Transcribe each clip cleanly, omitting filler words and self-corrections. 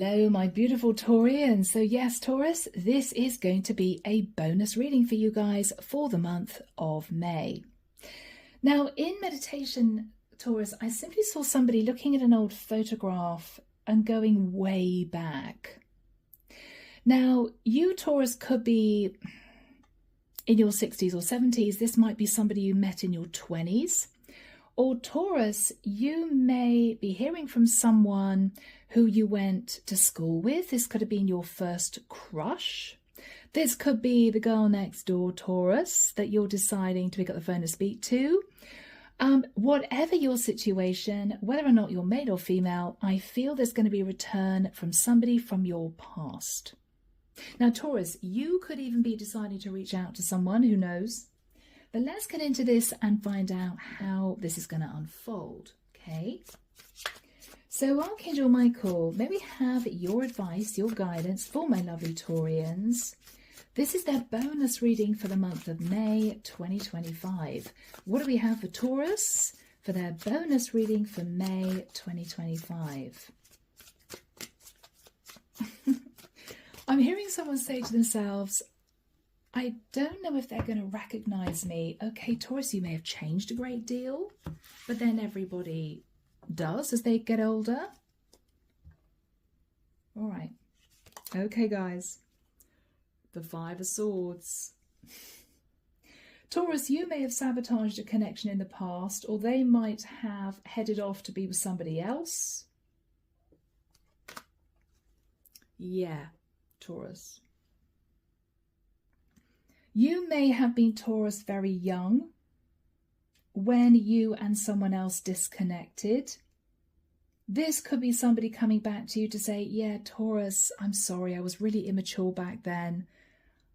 Hello, my beautiful Taurians. So yes, Taurus, this is going to be a bonus reading for you guys for the month of May. Now, in meditation, Taurus, I simply saw somebody looking at an old photograph and going way back. Now, you, Taurus, could be in your 60s or 70s. This might be somebody you met in your 20s. Or Taurus, you may be hearing from someone who you went to school with. This could have been your first crush. This could be the girl next door, Taurus, that you're deciding to pick up the phone to speak to. Whatever your situation, whether or not you're male or female, I feel there's going to be a return from somebody from your past. Now, Taurus, you could even be deciding to reach out to someone, who knows? But let's get into this and find out how this is going to unfold, okay? So, Archangel Michael, may we have your advice, your guidance for my lovely Taurians. This is their bonus reading for the month of May 2025. What do we have for Taurus for their bonus reading for May 2025? I'm hearing someone say to themselves, I don't know if they're going to recognize me. Okay, Taurus, you may have changed a great deal, but then everybody does as they get older. All right. Okay, guys. The Five of Swords. Taurus, you may have sabotaged a connection in the past, or they might have headed off to be with somebody else. Yeah, Taurus. You may have been, Taurus, very young when you and someone else disconnected. This could be somebody coming back to you to say, yeah, Taurus, I'm sorry, I was really immature back then.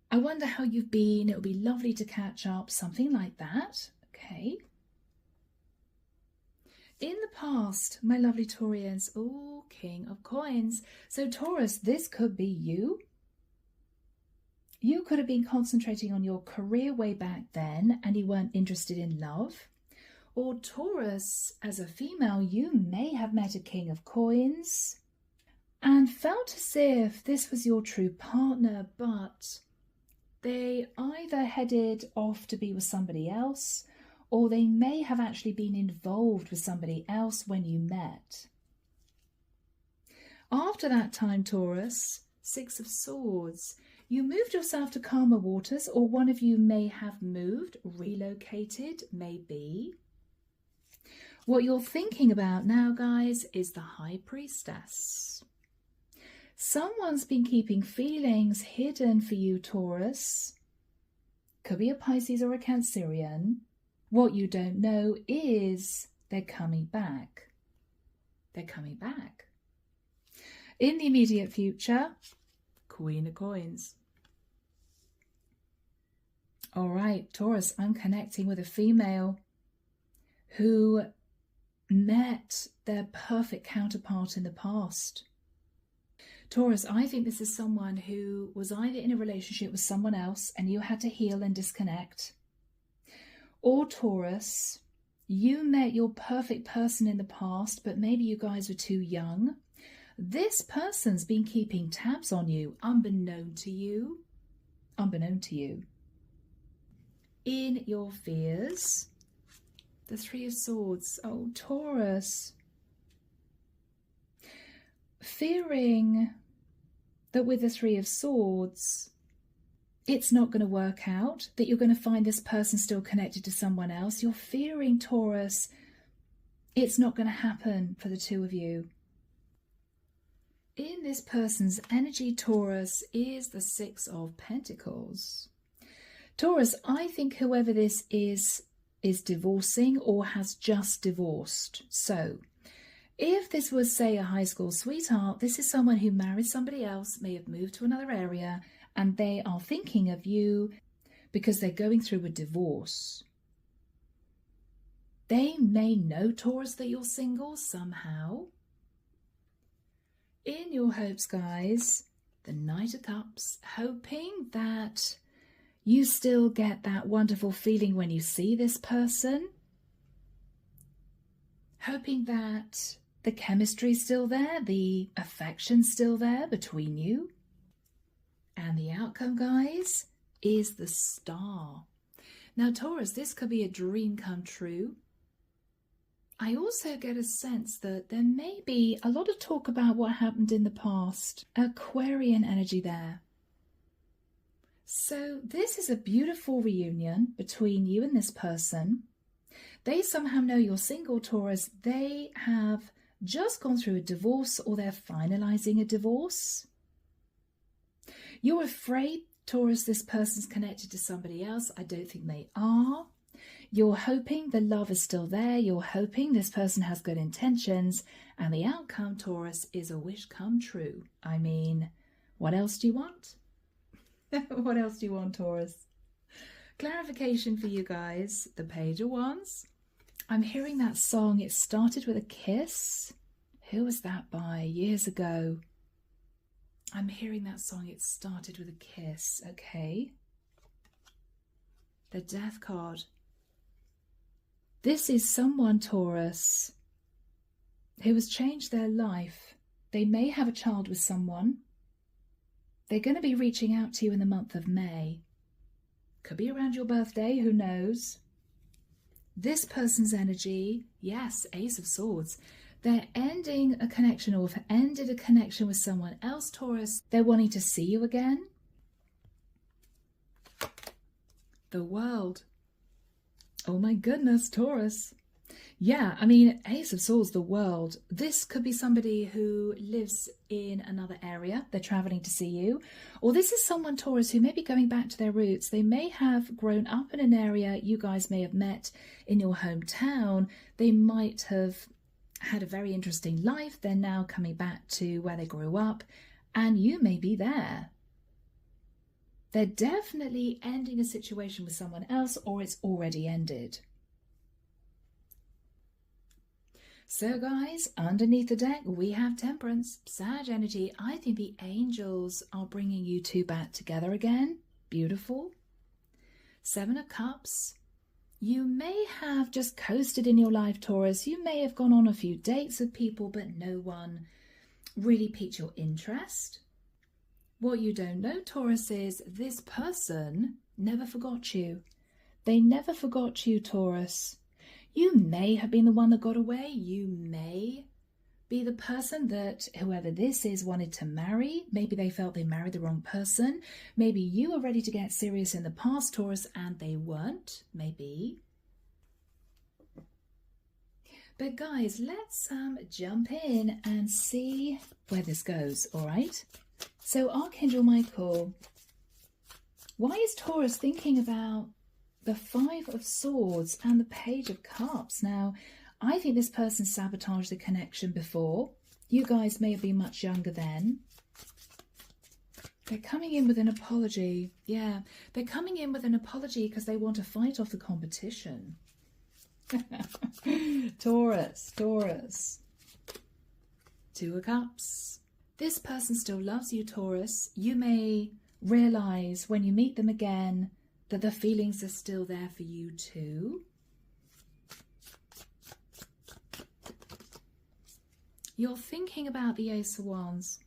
I wonder how you've been. It would be lovely to catch up, something like that. Okay. In the past, my lovely Taurians, oh, King of Coins. So Taurus, this could be you. You could have been concentrating on your career way back then and you weren't interested in love. Or Taurus, as a female, you may have met a King of Coins and felt as if this was your true partner, but they either headed off to be with somebody else, or they may have actually been involved with somebody else when you met. After that time, Taurus, Six of Swords, you moved yourself to calmer waters, or one of you may have moved, relocated, maybe. What you're thinking about now, guys, is the High Priestess. Someone's been keeping feelings hidden for you, Taurus. Could be a Pisces or a Cancerian. What you don't know is they're coming back. They're coming back. In the immediate future, Queen of Coins. All right, Taurus, I'm connecting with a female who met their perfect counterpart in the past. Taurus, I think this is someone who was either in a relationship with someone else and you had to heal and disconnect. Or Taurus, you met your perfect person in the past, but maybe you guys were too young. This person's been keeping tabs on you, unbeknown to you. Unbeknown to you. In your fears, the Three of Swords. Oh, Taurus. Fearing that with the Three of Swords, it's not going to work out, that you're going to find this person still connected to someone else. You're fearing, Taurus, it's not going to happen for the two of you. In this person's energy, Taurus, is the Six of Pentacles. Taurus, I think whoever this is divorcing or has just divorced. So, if this was, say, a high school sweetheart, this is someone who married somebody else, may have moved to another area, and they are thinking of you because they're going through a divorce. They may know, Taurus, that you're single somehow. In your hopes, guys, the Knight of Cups, hoping that you still get that wonderful feeling when you see this person. Hoping that The chemistry's still there, the affection's still there between you. And the outcome, guys, is the Star. Now, Taurus, this could be a dream come true. I also get a sense that there may be a lot of talk about what happened in the past. Aquarian energy there. So this is a beautiful reunion between you and this person. They somehow know you're single, Taurus. They have just gone through a divorce, or they're finalizing a divorce. You're afraid, Taurus, this person's connected to somebody else. I don't think they are. You're hoping the love is still there. You're hoping this person has good intentions. And the outcome, Taurus, is a wish come true. I mean, what else do you want? What else do you want, Taurus? Clarification for you guys. The Page of Wands. I'm hearing that song. It started with a kiss. Who was that by? Years ago. I'm hearing that song. It started with a kiss. Okay. The Death card. This is someone, Taurus, who has changed their life. They may have a child with someone. They're going to be reaching out to you in the month of May. Could be around your birthday, who knows? This person's energy, yes, Ace of Swords. They're ending a connection, or have ended a connection with someone else, Taurus. They're wanting to see you again. The World. Oh my goodness, Taurus. Yeah, I mean, Ace of Swords, the World. This could be somebody who lives in another area. They're traveling to see you. Or this is someone, Taurus, who may be going back to their roots. They may have grown up in an area. You guys may have met in your hometown. They might have had a very interesting life. They're now coming back to where they grew up. And you may be there. They're definitely ending a situation with someone else, or it's already ended. So guys, underneath the deck, we have Temperance, Sag energy. I think the angels are bringing you two back together again. Beautiful. Seven of Cups. You may have just coasted in your life, Taurus. You may have gone on a few dates with people, but no one really piqued your interest. What you don't know, Taurus, is this person never forgot you. They never forgot you, Taurus. You may have been the one that got away. You may be the person that whoever this is wanted to marry. Maybe they felt they married the wrong person. Maybe you were ready to get serious in the past, Taurus, and they weren't. Maybe. But guys, let's jump in and see where this goes, all right? So Archangel Michael, why is Taurus thinking about the Five of Swords and the Page of Cups? Now, I think this person sabotaged the connection before. You guys may have been much younger then. They're coming in with an apology. Yeah, they're coming in with an apology because they want to fight off the competition. Taurus, Taurus. Two of Cups. This person still loves you, Taurus. You may realize when you meet them again that the feelings are still there for you too. You're thinking about the Ace of Wands.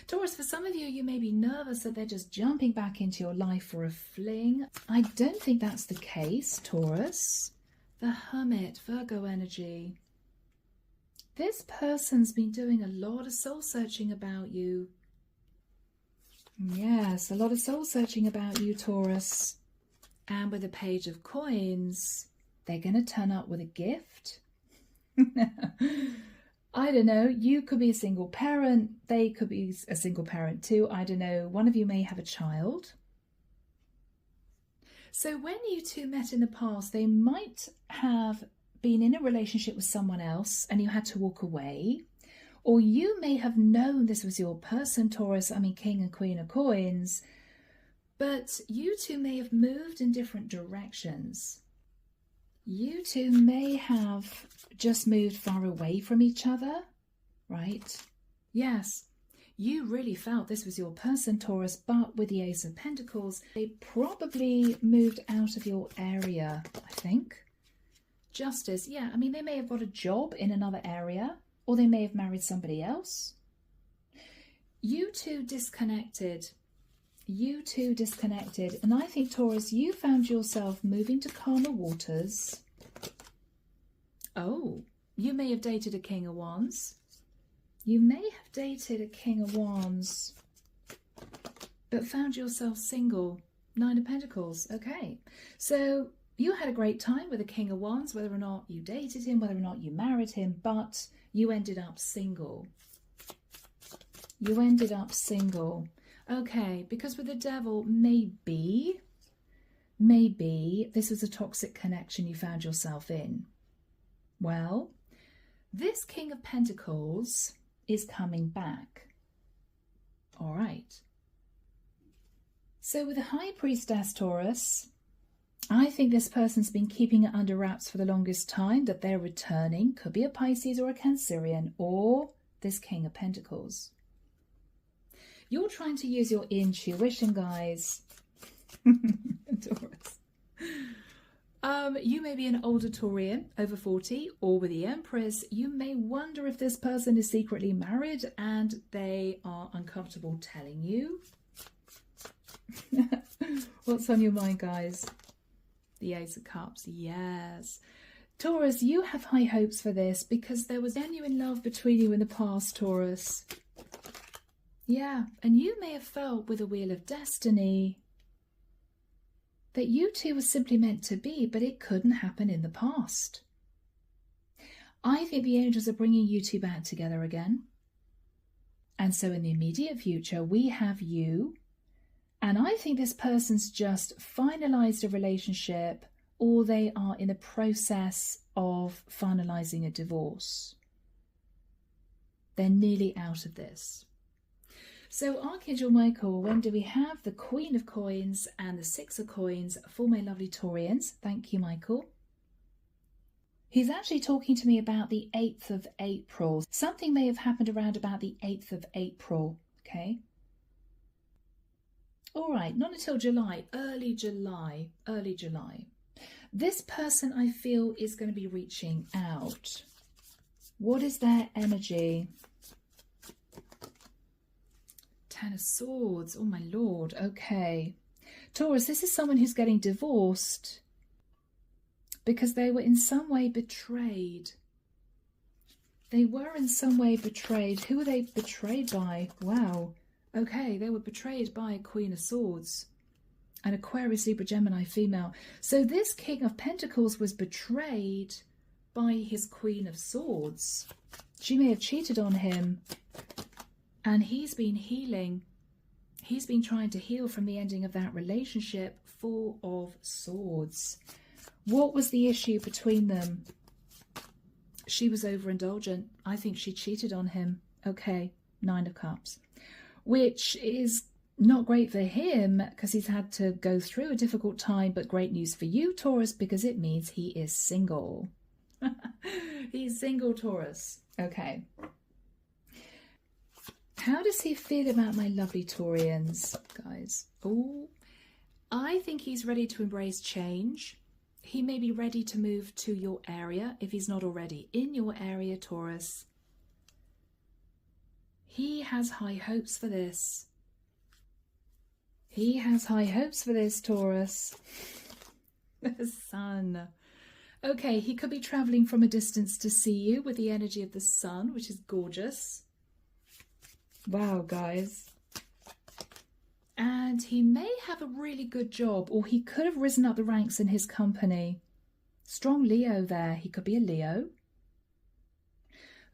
Taurus, for some of you, you may be nervous that they're just jumping back into your life for a fling. I don't think that's the case, Taurus. The Hermit, Virgo energy. This person's been doing a lot of soul searching about you. Yes, a lot of soul searching about you, Taurus. And with the Page of Coins, they're going to turn up with a gift. I don't know. You could be a single parent. They could be a single parent too. I don't know. One of you may have a child. So when you two met in the past, they might have been in a relationship with someone else and you had to walk away. Or you may have known this was your person, Taurus. I mean, King and Queen of Coins. But you two may have moved in different directions. You two may have just moved far away from each other, right? Yes, you really felt this was your person, Taurus, but with the Ace of Pentacles, they probably moved out of your area, I think. Justice, yeah, I mean, they may have got a job in another area. or they may have married somebody else. You two disconnected. You two disconnected. And I think, Taurus, you found yourself moving to calmer waters. Oh, you may have dated a King of Wands. You may have dated a King of Wands, but found yourself single. Nine of Pentacles. Okay. So you had a great time with a King of Wands, whether or not you dated him, whether or not you married him, but you ended up single. You ended up single. Okay, because with the Devil, maybe this was a toxic connection you found yourself in. Well, this King of Pentacles is coming back. All right. So with the High Priestess, Taurus, I think this person's been keeping it under wraps for the longest time, that they're returning. Could be a Pisces or a Cancerian, or this King of Pentacles. You're trying to use your intuition, guys. Taurus. You may be an older Taurian, over 40, or with the Empress. You may wonder if this person is secretly married and they are uncomfortable telling you. What's on your mind, guys? The Ace of Cups, yes. Taurus, you have high hopes for this because there was genuine love between you in the past, Taurus. Yeah, and you may have felt with the Wheel of Destiny that you two were simply meant to be, but it couldn't happen in the past. I think the angels are bringing you two back together again. And so in the immediate future, we have you. And I think this person's just finalized a relationship, or they are in the process of finalizing a divorce. They're nearly out of this. So Archangel Michael, when do we have the Queen of Coins and the Six of Coins for my lovely Taurians? Thank you, Michael. He's actually talking to me about the 8th of April. Something may have happened around about the 8th of April, okay? All right, not until July, early July. This person, I feel, is going to be reaching out. What is their energy? Ten of Swords. Oh, my Lord. Okay. Taurus, this is someone who's getting divorced because they were in some way betrayed. They were in some way betrayed. Who were they betrayed by? Wow. Okay, they were betrayed by a Queen of Swords, an Aquarius, Libra, Gemini female. So this King of Pentacles was betrayed by his Queen of Swords. She may have cheated on him. And he's been healing. He's been trying to heal from the ending of that relationship. Four of Swords. What was the issue between them? She was overindulgent. I think she cheated on him. Okay, Nine of Cups. Which is not great for him because he's had to go through a difficult time. But great news for you, Taurus, because it means he is single. He's single, Taurus. Okay. How does he feel about my lovely Taurians, guys? Oh, I think he's ready to embrace change. He may be ready to move to your area if he's not already in your area, Taurus. He has high hopes for this. He has high hopes for this, Taurus. The Sun. Okay, he could be traveling from a distance to see you with the energy of the Sun, which is gorgeous. Wow, guys. And he may have a really good job, or he could have risen up the ranks in his company. Strong Leo there. He could be a Leo.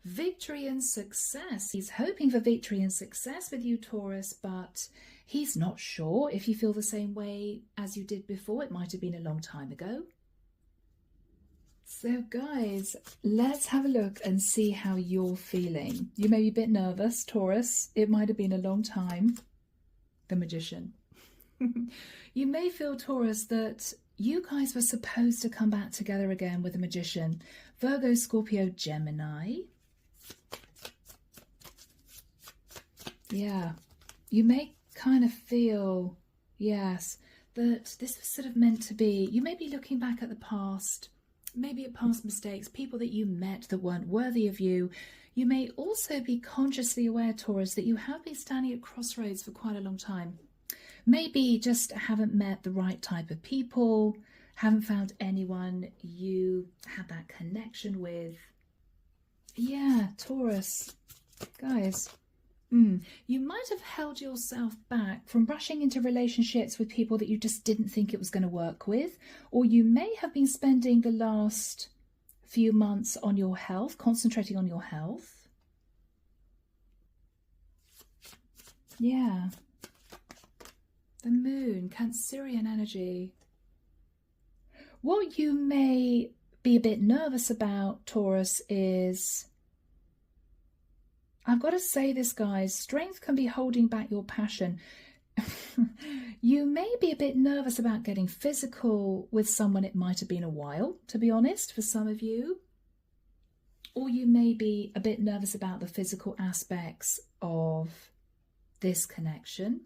Victory and success. He's hoping for victory and success with you, Taurus, but he's not sure if you feel the same way as you did before. It might have been a long time ago. So guys, let's have a look and see how you're feeling. You may be a bit nervous, Taurus. It might have been a long time. The Magician. You may feel, Taurus, that you guys were supposed to come back together again with the Magician. Virgo, Scorpio, Gemini. Yeah, you may kind of feel, yes, that this was sort of meant to be. You may be looking back at the past, maybe at past mistakes, people that you met that weren't worthy of you. You may also be consciously aware, Taurus, that you have been standing at crossroads for quite a long time. Maybe just haven't met the right type of people, haven't found anyone you had that connection with. Yeah, Taurus, guys, you might have held yourself back from rushing into relationships with people that you just didn't think it was going to work with, or you may have been spending the last few months on your health, concentrating on your health. Yeah. The moon, Cancerian energy. What you may be a bit nervous about, Taurus, is, I've got to say this, guys, strength can be holding back your passion. You may be a bit nervous about getting physical with someone. It might have been a while, to be honest, for some of you. Or you may be a bit nervous about the physical aspects of this connection.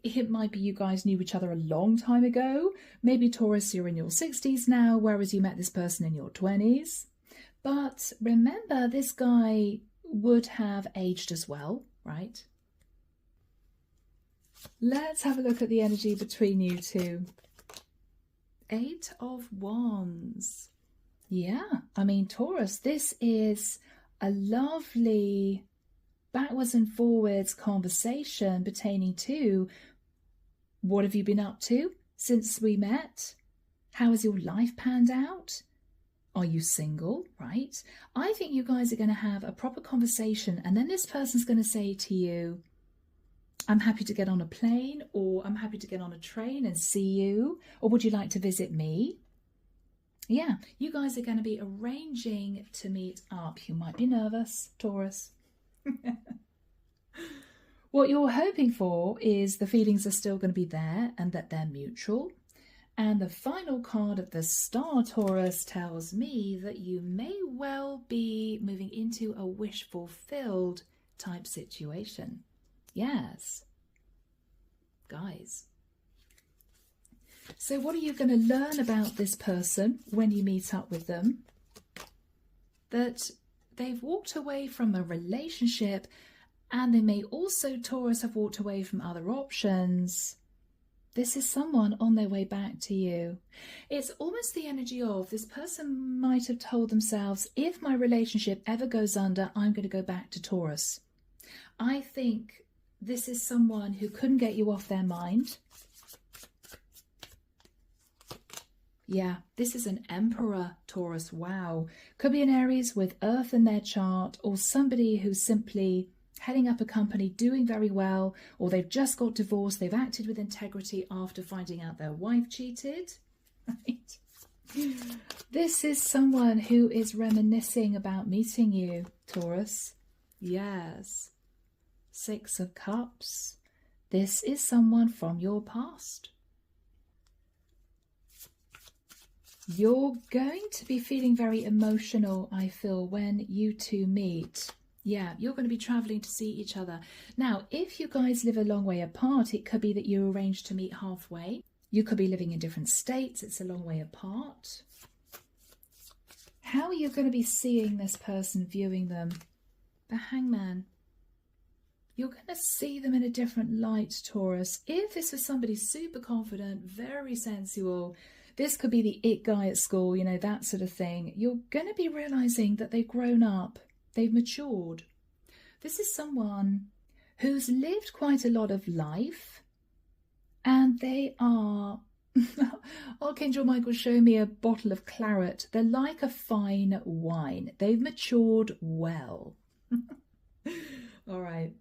It might be you guys knew each other a long time ago. Maybe, Taurus, you're in your 60s now, whereas you met this person in your 20s. But remember, this guy would have aged as well, right? Let's have a look at the energy between you two. 8 of Wands. Yeah, I mean, Taurus, this is a lovely backwards and forwards conversation pertaining to what have you been up to since we met? How has your life panned out? Are you single, right? I think you guys are going to have a proper conversation, and then this person's going to say to you, I'm happy to get on a plane, or I'm happy to get on a train and see you, or would you like to visit me? Yeah, you guys are going to be arranging to meet up. You might be nervous, Taurus. What you're hoping for is the feelings are still going to be there and that they're mutual. And the final card of the Star, Taurus, tells me that you may well be moving into a wish fulfilled type situation. Yes. Guys. So what are you going to learn about this person when you meet up with them? That they've walked away from a relationship, and they may also, Taurus, have walked away from other options. This is someone on their way back to you. It's almost the energy of this person might have told themselves, if my relationship ever goes under, I'm going to go back to Taurus. I think this is someone who couldn't get you off their mind. Yeah, this is an Emperor, Taurus. Wow. Could be an Aries with Earth in their chart, or somebody who's simply heading up a company, doing very well, or they've just got divorced, they've acted with integrity after finding out their wife cheated. Right? This is someone who is reminiscing about meeting you, Taurus. Yes. 6 of Cups. This is someone from your past. You're going to be feeling very emotional, I feel, when you two meet. Yeah, you're going to be travelling to see each other. Now, if you guys live a long way apart, it could be that you arrange to meet halfway. You could be living in different states. It's a long way apart. How are you going to be seeing this person, viewing them? The Hangman. You're going to see them in a different light, Taurus. If this was somebody super confident, very sensual, this could be the it guy at school, you know, that sort of thing. You're going to be realising that they've grown up. They've matured. This is someone who's lived quite a lot of life, and they are... Archangel Michael showed me a bottle of claret. They're like a fine wine. They've matured well. All right.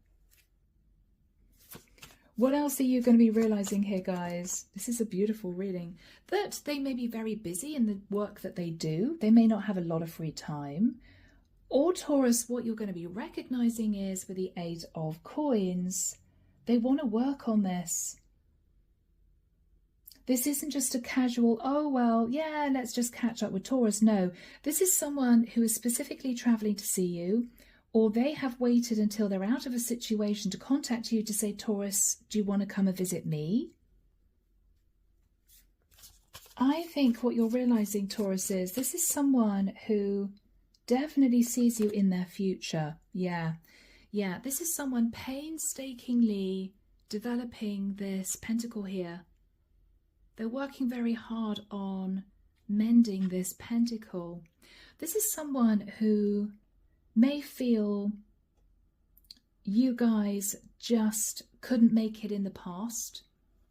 What else are you going to be realising here, guys? This is a beautiful reading. That they may be very busy in the work that they do. They may not have a lot of free time. Or, Taurus, what you're going to be recognising is, with the 8 of Coins, they want to work on this. This isn't just a casual, oh, well, yeah, let's just catch up with Taurus. No, this is someone who is specifically travelling to see you, or they have waited until they're out of a situation to contact you to say, Taurus, do you want to come and visit me? I think what you're realising, Taurus, is this is someone who definitely sees you in their future. Yeah. Yeah, this is someone painstakingly developing this pentacle here. They're working very hard on mending this pentacle. This is someone who may feel you guys just couldn't make it in the past.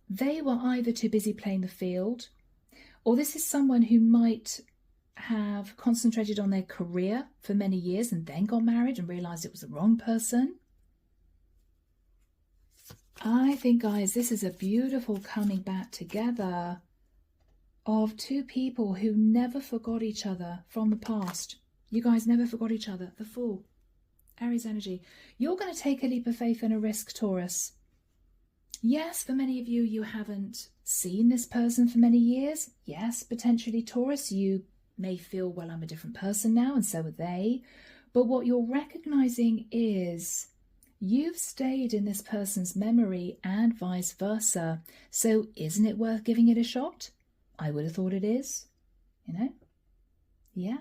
They were either too busy playing the field, or this is someone who might have concentrated on their career for many years and then got married and realized it was the wrong person. I think, guys, this is a beautiful coming back together of two people who never forgot each other from the past. You guys never forgot each other. The Fool, Aries energy. You're going to take a leap of faith and a risk, Taurus. Yes, for many of you, you haven't seen this person for many years. Yes, potentially, Taurus, you may feel, well, I'm a different person now, and so are they. But what you're recognizing is you've stayed in this person's memory and vice versa. So isn't it worth giving it a shot? I would have thought it is, you know? Yeah.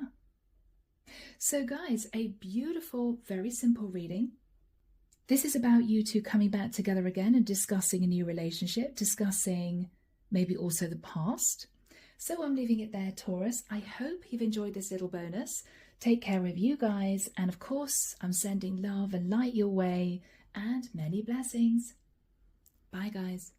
So guys, a beautiful, very simple reading. This is about you two coming back together again and discussing a new relationship, discussing maybe also the past. So I'm leaving it there, Taurus. I hope you've enjoyed this little bonus. Take care of you guys. And of course, I'm sending love and light your way and many blessings. Bye, guys.